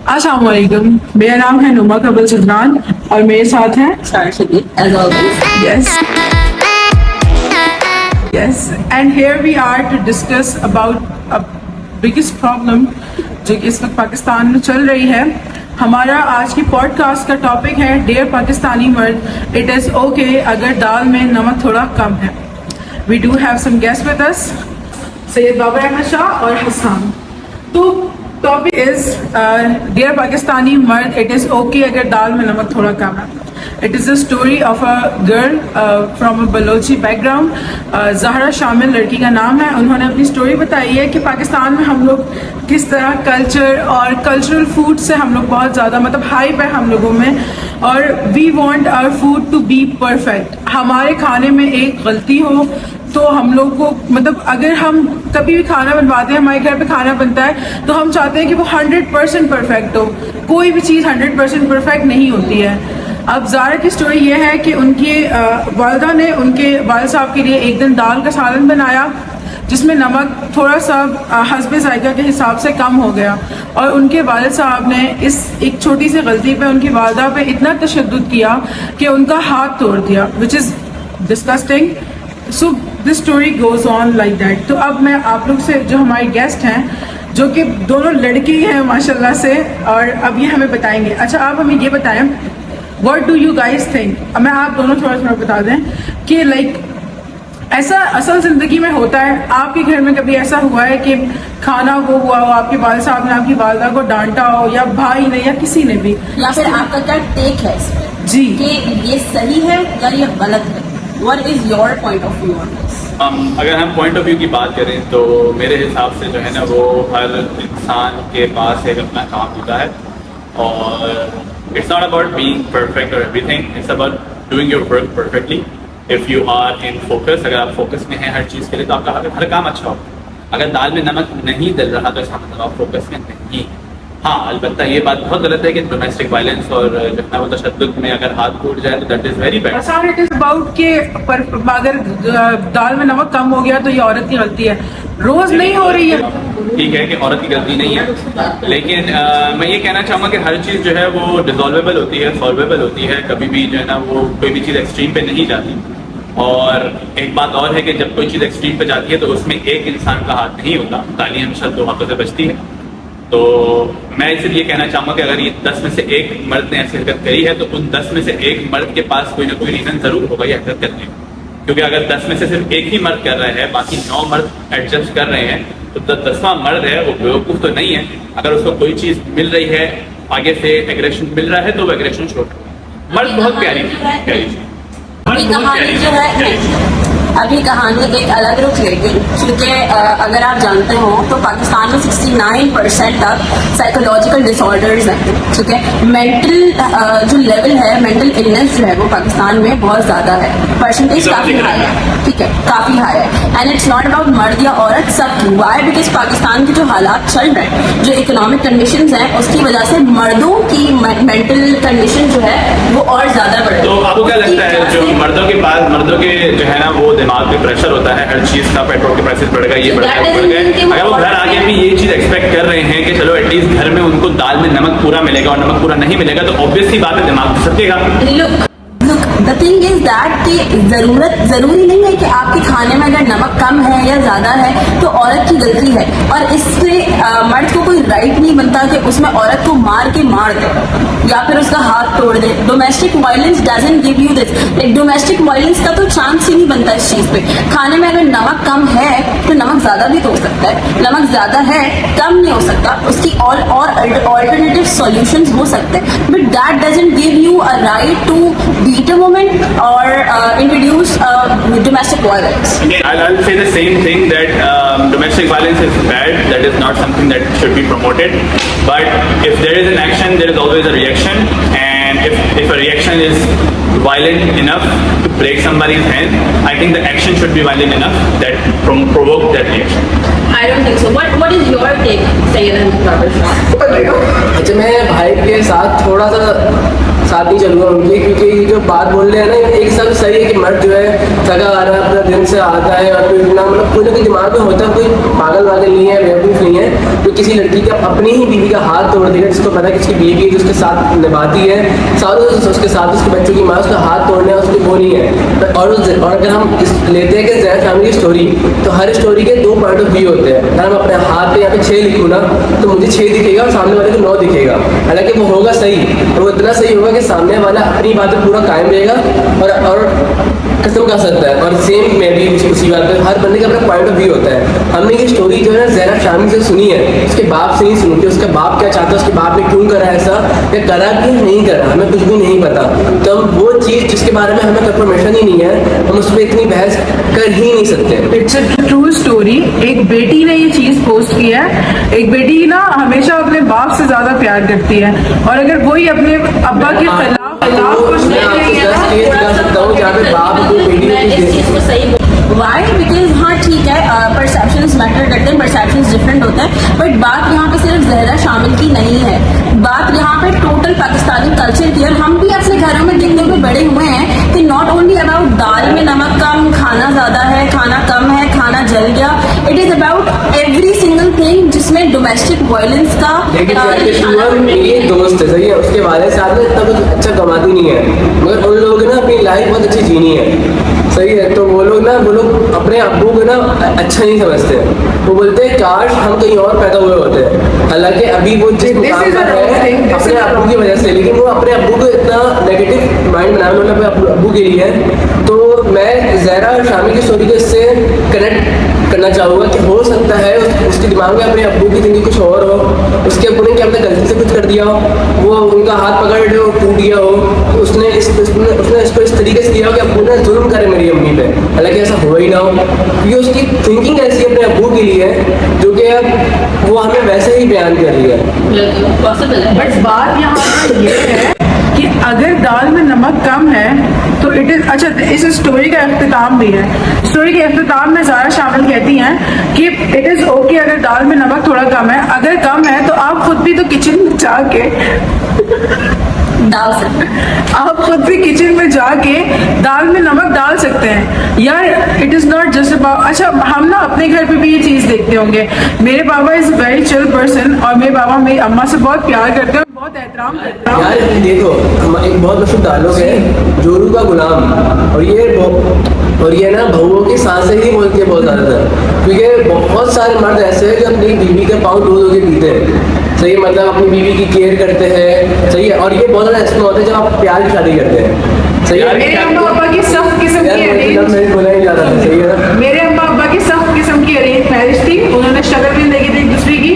अस्सलाम वालेकुम, मेरा नाम है नुमा कबल सुल्तान और मेरे साथ हैं yes and here we are to discuss about a biggest problem जो कि इस वक्त पाकिस्तान में चल रही है। हमारा आज की पॉडकास्ट का टॉपिक है डियर पाकिस्तानी मर्द, इट इज़ ओके अगर दाल में नमक थोड़ा कम है। We do have some guest with us, Syed Babar Ahmed Shah और हसन। तो टॉपिक इज डियर पाकिस्तानी मर्द, इट इज़ ओके अगर दाल में नमक थोड़ा कम है। It is the story of a girl from a Balochi background. Zahra शामिल लड़की का नाम है। उन्होंने अपनी स्टोरी बताई है कि पाकिस्तान में हम लोग किस तरह कल्चर और कल्चरल फूड से हम लोग बहुत ज़्यादा मतलब हाइप है हम लोगों में, और we want our food to be perfect. हमारे खाने में एक गलती हो तो हम लोग को मतलब अगर हम कभी भी खाना बनवाते हैं, हमारे घर पे खाना बनता है तो हम चाहते हैं कि वो 100% परफेक्ट हो। कोई भी चीज़ 100% परफेक्ट नहीं होती है। अब ज़ारा की स्टोरी ये है कि उनके वालिदा ने उनके वालिद साहब के लिए एक दिन दाल का सालन बनाया जिसमें नमक थोड़ा सा हस्बे जायका के हिसाब से कम हो गया, और उनके वालिद साहब ने इस एक छोटी सी गलती पे उनकी वालिदा पे इतना तशद्दुद किया कि उनका हाथ तोड़ दिया, which is disgusting. So this story goes on like that. तो अब मैं आप लोग से जो हमारे गेस्ट हैं, जो कि दोनों लड़की हैं माशाल्लाह से, और अब ये हमें बताएंगे। अच्छा, आप हमें ये बताएं, what do you guys think, मैं आप दोनों थोड़ा थोड़ा बता दें कि लाइक ऐसा असल ज़िंदगी में होता है? आपके घर में कभी ऐसा हुआ है कि खाना वो हुआ हो, आपके वालिद साहब ने आपकी वालिदा को डांटा हो, या भाई ने, या किसी ने भी, या फिर आपका क्या टेक है इस पे जी कि ये सही है या ये गलत है? What is your point of view on this? अगर हम पॉइंट ऑफ व्यू की बात करें तो मेरे हिसाब से जो है ना, वो हर इंसान के पास एक अपना काम होता है, और it's not about being perfect और everything, it's about doing your work perfectly. If you are in focus, अगर आप फोकस में हैं हर चीज़ के लिए तो आपका हर काम अच्छा होगा। अगर दाल में नमक नहीं डल रहा तो इसका मतलब आप फोकस में नहीं। हाँ, अलबत्ता ये बात बहुत गलत है कि डोमेस्टिक वायलेंस और जो है वो तशद्दुद में अगर हाथ टूट जाए तो that is very bad. It is about कि अगर दाल में नमक कम हो गया तो ये औरत की गलती है, रोज नहीं हो रही है। ठीक है कि औरत की गलती नहीं है, लेकिन मैं ये कहना चाहूँगा कि हर चीज़ जो है वो डिजॉल्वेबल होती है, सॉल्वेबल होती है। कभी भी जो है ना वो कोई भी चीज़ एक्सट्रीम पे नहीं जाती। और एक बात और है कि जब कोई चीज़ एक्सट्रीम पे जाती है तो उसमें एक इंसान का हाथ नहीं होता, ताली हमेशा दो हाथों से बचती है। तो मैं इसलिए कहना चाहूँगा कि अगर ये 10 में से एक मर्द ने ऐसी हरकत करी है तो उन 10 में से एक मर्द के पास कोई ना कोई रीज़न ज़रूर होगा ये हरकत करने का। क्योंकि अगर 10 में से सिर्फ एक ही मर्द कर रहा है, बाकी 9 मर्द एडजस्ट कर रहे हैं, तो 10वां मर्द है वो बेवकूफ़ तो नहीं है। अगर उसको कोई चीज़ मिल रही है, आगे से एग्रेशन मिल रहा है तो वो एग्रेशन छोड़। मर्द बहुत प्यारी चीज़। अभी कहानी एक अलग रुख लेगी, क्योंकि अगर आप जानते हो तो पाकिस्तान में 69% तक साइकोलॉजिकल डिसऑर्डर्स हैं। ठीक है, मेंटल जो लेवल है, मेंटल इलनेस जो है वो पाकिस्तान में बहुत ज़्यादा है, परसेंटेज काफ़ी हाई है। ठीक है, काफ़ी हाई है, एंड इट्स नॉट अबाउट मर्द या औरत, सब। वाई? बिकॉज पाकिस्तान के जो हालात चल रहे हैं, जो इकोनॉमिक कंडीशंस हैं, उसकी वजह से मर्दों की मेंटल कंडीशन जो है वो और ज़्यादा बढ़ रही है। तो आपको क्या लगता है, जो मर्दों के पास, मर्दों के जो है ना वो दिमाग पे प्रेशर होता है हर चीज़ का, पेट्रोल के प्राइसेस बढ़ गए, ये बढ़ गए, अगर वो घर आके भी ये चीज़ एक्सपेक्ट कर रहे हैं कि चलो एटलीस्ट घर में उनको दाल में नमक पूरा मिलेगा, और नमक पूरा नहीं मिलेगा तो ऑब्वियस सी बात है दिमाग सकेगा। द थिंग इज दैट कि जरूरी नहीं है कि आपके खाने में अगर नमक कम है या ज्यादा है तो औरत की गलती है, और इससे मर्द को कोई राइट नहीं बनता कि उसमें औरत को मार के मार दे या फिर उसका हाथ तोड़ दे। Domestic violence doesn't give you this. एक डोमेस्टिक वायलेंस का तो चांस ही नहीं बनता इस चीज पे। खाने में अगर नमक कम है तो नमक ज्यादा भी तो हो सकता है, नमक ज्यादा है कम नहीं हो सकता, उसकी और ऑल्टरनेटिव सॉल्यूशंस हो सकते हैं, but that doesn't give you a right to beat a women or introduce domestic violence. I'll say the same thing, that domestic violence is bad. That is not something that should be promoted. But if there is an action, there is always a reaction. And if a reaction is violent enough to break somebody's hand, I think the action should be violent enough that provoke that reaction. I don't think so. What is your take, Sayyid Ahmed Babar Shah? अच्छा, मैं भाई के साथ थोड़ा सा साथ नहीं चलूँगा उनके, क्योंकि ये जो बात बोल रहे हैं ना, एक सब सही है कि मर्द जो है थका आ रहा है अपना दिन से आता है और फिर ना मतलब कोई ना कोई दिमाग में होता है, कोई पागल वागल नहीं है, बेवकूफ़ नहीं है, तो किसी लड़की का अपनी ही बीवी का हाथ तोड़ देगा, जिसको पता है कि उसकी बीवी है, जो उसके साथ निभाती है सालों से, उसके साथ उसके बच्चों की माँ, उसका हाथ तोड़ना है, उसकी वो नहीं है। और अगर हम लेते हैं कि ज़ैद फैमिली की स्टोरी, तो हर स्टोरी के 2 पॉइंट ऑफ व्यू होते हैं। अगर हम अपने हाथ पे यहाँ पे 6 लिखूँ ना, तो मुझे 6 दिखेगा और सामने वाले को 9 दिखेगा, हालांकि वो होगा सही, और वो इतना सही होगा कि सामने वाला अपनी बातें पूरा कायम रहेगा और कसम खा सकता है। और सेम मैं भी उसी बात पर, हर बंदे का अपना पॉइंट ऑफ व्यू होता है। हमने ये स्टोरी जो है ना ज़ैनब शामी से सुनी है, उसके बाप से नहीं सुनी कि उसका बाप क्या चाहता है, उसके बाप ने क्यों करा ऐसा, या करा कि नहीं करा, हमें कुछ भी नहीं पता। तो हम वो चीज़ जिसके बारे में हमें कंफर्मेशन ही नहीं है, हम उस पर इतनी बहस कर ही नहीं सकते। It's a true story. एक बेटी ने ये चीज पोस्ट की है। एक बेटी ना हमेशा अपने बाप से ज्यादा प्यार करती है, और अगर वही अपने अब्बा के खिलाफ कुछ मैं नहीं आपको करेंगे 10 ना, केस दिखा सकता हूँ जहाँ पे बाप को बेटी मैं इस चीज को सही वाई बिकॉज हाँ ठीक है, परसेप्शंस मैटर करते हैं, परसेप्शंस डिफरेंट होते हैं, बट बात यहाँ पे सिर्फ जहरा शामिल की नहीं है, बात यहाँ पे टोटल पाकिस्तानी कल्चर की है। हम भी अपने घरों में देखने को बड़े हुए हैं कि नॉट ओनली अबाउट दाल में नमक कम, खाना ज़्यादा है, खाना कम है, खाना जल गया, it is about every single thing जिसमें डोमेस्टिक वायलेंस का लेकिन मेरी दोस्त है, सही है, उसके वाले साहब ने इतना कुछ अच्छा कमाती नहीं है, मगर उन लोगों ने ना अपनी लाइफ बहुत अच्छी जीनी है, सही है। तो वो लोग अपने अब्बू को ना अच्छा नहीं समझते, वो बोलते हैं काश हम कहीं और पैदा हुए होते हैं, हालांकि अभी वो जिस मुकाम पर है अपने अब्बू की वजह से, लेकिन वो अपने अब्बू को इतना नेगेटिव माइंड बनाया उन्होंने अपने अब्बू के लिए। तो मैं ज़हरा और शामी की स्टोरी को इससे कनेक्ट करना चाहूँगा कि हो सकता है उसके दिमाग में अपने अब्बू की ज़िंदगी कुछ और हो, उसके अब्बू ने क्या अपने गलती से कुछ कर दिया हो, वो उनका हाथ पकड़ हो टूट गया हो, तो उसने इसको इस तरीके से किया हो कि अब्बू ने जुल्म करे मेरी अम्मी पे, हालांकि ऐसा हो ही ना हो, क्योंकि उसकी थिंकिंग ऐसी अपने अब्बू के लिए है जो कि अब वो हमें वैसे ही बयान कर रही है। पॉसिबल है। बट बात यहाँ पर ये है कि अगर दाल में नमक कम है तो इट इज अच्छा, इस स्टोरी का अख्तिताम भी है। स्टोरी के अख्तिताम में ज़ारा शामिल कहती हैं कि इट इज़ ओके अगर दाल में नमक थोड़ा कम है, अगर कम है तो आप खुद भी तो किचन में जाके डाल सकते, आप खुद भी किचन में जाके दाल में नमक डाल सकते हैं यार। It is not just about, अच्छा हम ना अपने घर पे भी ये चीज़ देखते होंगे। मेरे पापा इज़ वेरी चिल पर्सन, और मेरे पापा मेरी अम्मा से बहुत प्यार करते हैं, बहुत एहतराम करते हैं। यार देखो, हम एक बहुत मशहूर डायलॉग है जोरू का गुलाम, और ये ना बहुओं की सांसें ही बोलती है बहुत ज़्यादा, क्योंकि बहुत सारे मर्द ऐसे हैं जो अपनी बीवी का पाँव धो के पीते हैं, सही है, मतलब अपनी बीवी की केयर करते हैं, सही है, और ये बहुत ज़्यादा इसमें होता है जब आप प्यार की शादी करते हैं, सही है। मेरे अम्मा पापा की सब किस्म की अरेंज, मैं बोला ही जा रहा था, सही है ना। मेरे अम्मा पापा की सब किस्म की अरेंज मैरिज थी, उन्होंने शक्ल भी देखी थी एक दूसरे की,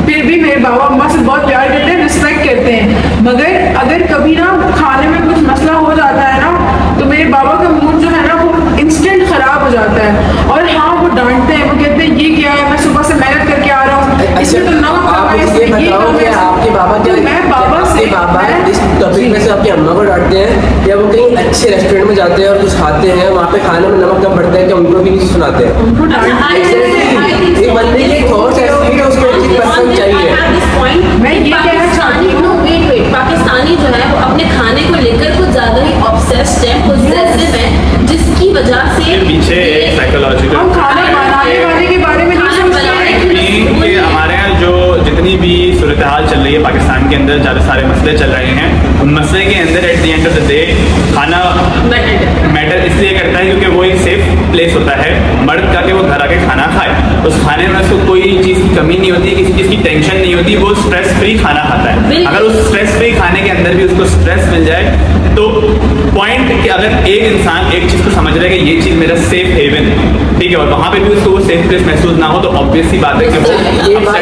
फिर भी मेरे बाबा अम्मा से बहुत प्यार करते हैं, रिस्पेक्ट करते हैं। मगर अगर कभी ना खाने में कुछ मसला हो जाता है ना, तो मेरे बाबा का मूड जो है ना वो इंस्टेंट खराब हो जाता है, और हाँ वो डांटते हैं, वो कहते हैं ये क्या है, मैं सुबह से मेहनत करके आ रहा हूँ, इसमें तो नमक कम है, इसमें ये कम है। आपके बाबा क्या, तो मैं बाबा से इस टॉपिक में से आपकी अम्मा को डांटते हैं, या वो कहीं अच्छे रेस्टोरेंट में जाते हैं और कुछ खाते हैं, वहाँ पे खाने में नमक कम पड़ता है, क्या उनको भी नहीं सुनाते हैं? उनको डांटते एक बंदे की थॉट्स ऐसी है, उसको एक चीज पसंद चाहिए। मैं ये कहना चाहती हूँ, पाकिस्तानी जो है वो अपने खाने को लेकर कुछ ज्यादा ही ऑब्सेस्ड है, पोजेसिव है, जिसकी वजह से पीछे एक साइकोलॉजिकल हम खाना बनाने वाले के बारे में नहीं सोचते हैं कि हमारे यहाँ जो जितनी भी सूरत हाल चल रही है पाकिस्तान के अंदर, ज़्यादा सारे मसले चल रहे हैं, उन मसले के अंदर at the end of the day खाना मैटर इसलिए करता है क्योंकि वो एक सेफ प्लेस होता है मर्द का कि वो घर आके खाना खाए, उस खाने में उसको कोई चीज़ की कमी नहीं होती, किसी चीज़ की टेंशन नहीं होती, वो स्ट्रेस फ्री खाना खाता है। अगर उस स्ट्रेस फ्री खाने के अंदर भी उसको स्ट्रेस मिल जाए, तो पॉइंट कि अगर एक इंसान एक चीज़ को समझ रहा है कि ये चीज़ मेरा सेफ हेवन है, ठीक है, और वहाँ पे भी उसको वो सेफ प्लेस महसूस ना हो, तो ऑब्वियस सी बात है कि वो ये बात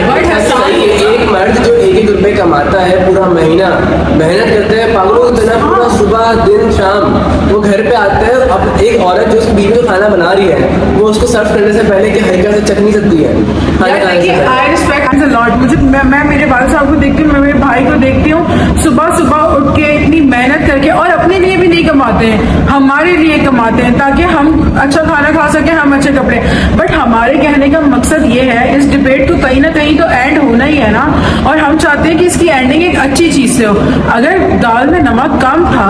सही है। एक मर्द जो 1-1 रुपए कमाता है पूरा महीना, मेहनत करता है पागलों की तरह, पूरा सुबह दिन शाम, वो घर पे आता है, अब एक औरत जो उसकी बीवी को खाना बना रही है, वो उसको सर्व करने से पहले कि हल्का सा चटनी सकती है खाना खाने से पहले। आई रिस्पेक्ट अ लॉट, मुझे मैं मेरे वाले साहब को देखती हूँ, मैं मेरे भाई को देखती हूँ, सुबह सुबह उठ के इतनी मेहनत करके, और अपने लिए भी नहीं कमाते कमाते हैं, हमारे लिए कमाते हैं ताकि हम अच्छा खाना खा सकें, हम अच्छे कपड़े। बट हमारे कहने का मकसद ये है, इस डिबेट को कहीं ना कहीं तो एंड होना ही है ना, और हम चाहते हैं कि इसकी एंडिंग एक अच्छी चीज से हो। अगर दाल में नमक कम था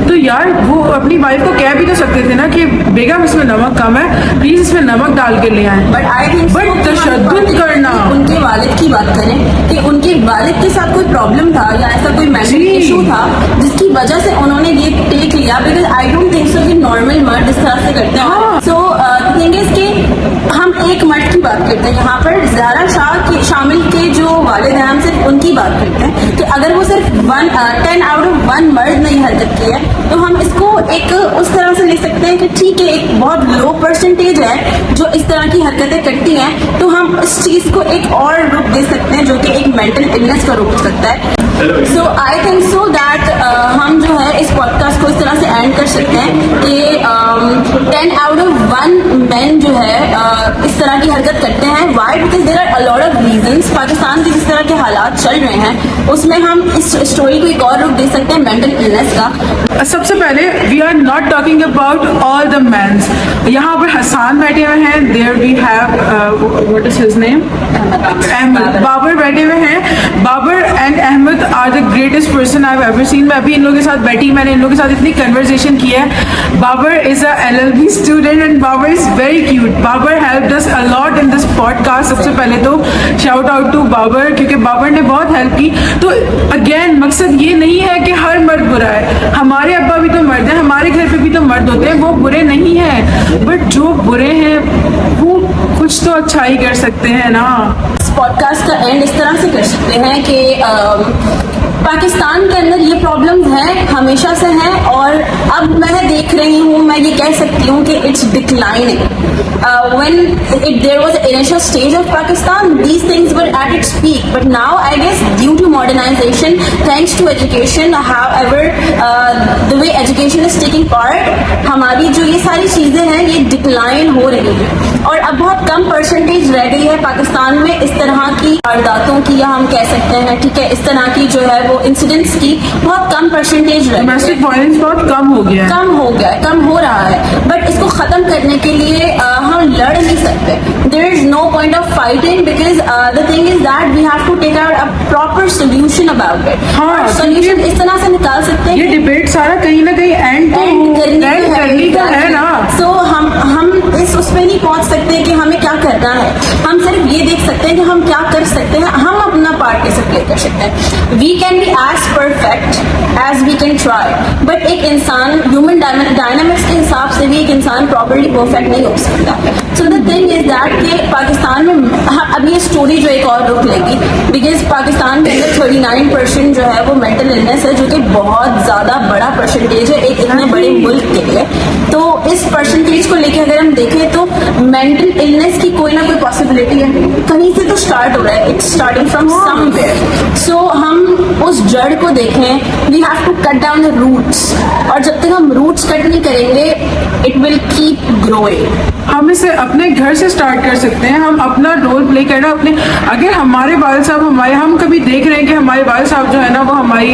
तो यार वो अपनी वाइफ को कह भी तो सकते थे ना कि बेगम इसमें नमक कम है, प्लीज इसमें नमक डाल के ले आए। बट आई थिंक बट तशद्दुद करना, उनके वालिद की बात करें कि उनके वालिद के साथ कोई प्रॉब्लम था या ऐसा कोई मेंटल जी। इशू था जिसकी वजह से उन्होंने ये टेक लिया, because I don't think so कि नॉर्मल मर्द इस तरह से करते हैं। हाँ। सो थिंग इज कि हम एक मर्द की बात करते हैं यहाँ पर, ज़हरा शाह के शामिल के जो वालिद हैं हम सिर्फ उनकी बात करते हैं कि अगर वो सिर्फ 10 आउट ऑफ 1 मर्द ने हरकत की है तो हम इसको एक उस तरह से ले सकते हैं कि ठीक है एक बहुत लो परसेंटेज है जो इस तरह की हरकतें करती हैं, तो हम इस चीज़ को एक और रूप दे सकते हैं जो कि एक मेंटल इलनेस का रूप हो सकता है। सो आई थिंक सो दैट हम जो है इस पॉडकास्ट को इस तरह से एंड कर सकते हैं कि 10 आउट ऑफ 1 मैन जो है इस तरह की हरकत करते हैं। Why? Because there are a lot of reasons. Pakistan के जिस तरह के हालात चल रहे हैं उसमें हम इस स्टोरी को एक और रूप दे सकते हैं मेंटल इलनेस का। सबसे पहले we are not talking about all the mans. यहाँ पर हसान बैठे हुए हैं, there we have what is his name, Ahmed. Babar बैठे हुए हैं। Babar and Ahmed are the greatest person I have ever seen. मैं अभी इन लोगों के साथ बैठी, मैंने इन लोगों के साथ इतनी कन्वर्सेशन की है। Babar is a LLB student and Babar is very cute. Babar helped us a lot in this podcast. सबसे पहले तो शाउट आउट टू बाबर, क्योंकि बाबर ने बहुत हेल्प की। तो अगेन मकसद ये नहीं है कि हर मर्द बुरा है। हमारे अब्बा भी तो मर्द हैं, हमारे घर पे भी तो मर्द होते हैं, वो बुरे नहीं हैं। बट जो बुरे हैं वो कुछ तो अच्छाई कर सकते हैं ना। इस पॉडकास्ट का एंड इस तरह से कर सकते हैं कि पाकिस्तान के अंदर ये प्रॉब्लम है, हमेशा से हैं, और अब मैं देख रही हूँ, मैं ये कह सकती हूँ कि it's declining. When there was an initial stage of Pakistan, these things were at its peak. But now, I guess, due to modernization, thanks to education, however, the way education is taking part, हमारी जो ये सारी चीजें हैं ये decline हो रही हैं, और अब बहुत कम परसेंटेज रह गई है पाकिस्तान में इस तरह की वारदातों की, या हम कह सकते हैं ठीक है इस तरह की जो है वो इंसिडेंट्स की बहुत कम परसेंटेज रह गई है। डोमेस्टिक वायलेंस बहुत कम हो गया है। कम हो गया है, कम हो रहा है। बट इसको खत्म करने के लिए हम लड़ नहीं सकते। There is no point of fighting because the thing is that we have to take out a proper solution about it. हाँ, सोल्यूशन इस तरह से निकाल सकते हैं ये डिबेट सारा कहीं ना कहीं एंड करने का है ना। सो हम इस उस पे नहीं पहुंच सकते कि हमें क्या करना है, हम सिर्फ ये देख सकते हैं कि हम क्या कर सकते हैं, हम अपना पार्ट कैसे प्ले कर सकते हैं। We can be as perfect as we can try, but एक इंसान ह्यूमन डायनामिक्स के हिसाब से भी एक इंसान प्रॉपरली परफेक्ट नहीं हो सकता। So the thing is that कि पाकिस्तान में अब ये स्टोरी जो एक और रुक लेगी, बिकॉज पाकिस्तान के अंदर 39% जो है वो मेंटल इलनेस है, जो कि बहुत ज़्यादा बड़ा परसेंटेज है एक इतने बड़े मुल्क के लिए। तो इस परसेंटेज को लेकर अगर हम देखें तो मेंटल इलनेस की कोई ना कोई पॉसिबिलिटी है, कहीं से तो स्टार्ट हो रहा है, it's starting from somewhere. So हम उस जड़ को देखें, we have to cut down the roots, और जब तक हम रूट्स कट नहीं करेंगे इट विल कीप ग्रोइंग। हम इसे अपने घर से स्टार्ट कर सकते हैं, हम अपना रोल प्ले करना अपने। अगर हमारे वालिद साहब हम कभी देख रहे हैं कि हमारे वालिद साहब जो है ना वो हमारी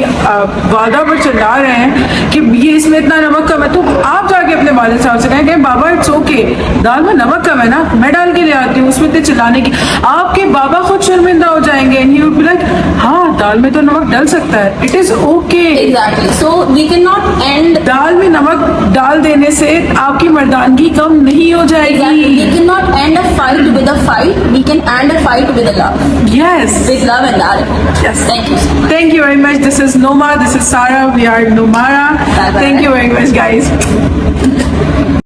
वादा पर चिल्ला रहे हैं कि ये इसमें इतना नमक कम है, तो आप जाके अपने वालिद साहब से कहें कि बाबा इट्स ओके, दाल में नमक कम है ना, मैं डाल के ले आती हूँ, उसमें इतने चिल्लाने की। आपके बाबा खुद शर्मिंदा हो जाएंगे and he would be like हाँ दाल में तो नमक डल सकता है, it is okay. Exactly. So we can not and दाल में नमक डाल देने से आपकी मर्दानगी कम नहीं हो जाएगी। Exactly. We cannot end a fight with a fight. We can end a fight with a love. Yes. With love and love. Yes. Thank you. Thank you very much. This is Noma. This is Sarah. We are Nomara. Bye-bye. Thank you very much, guys.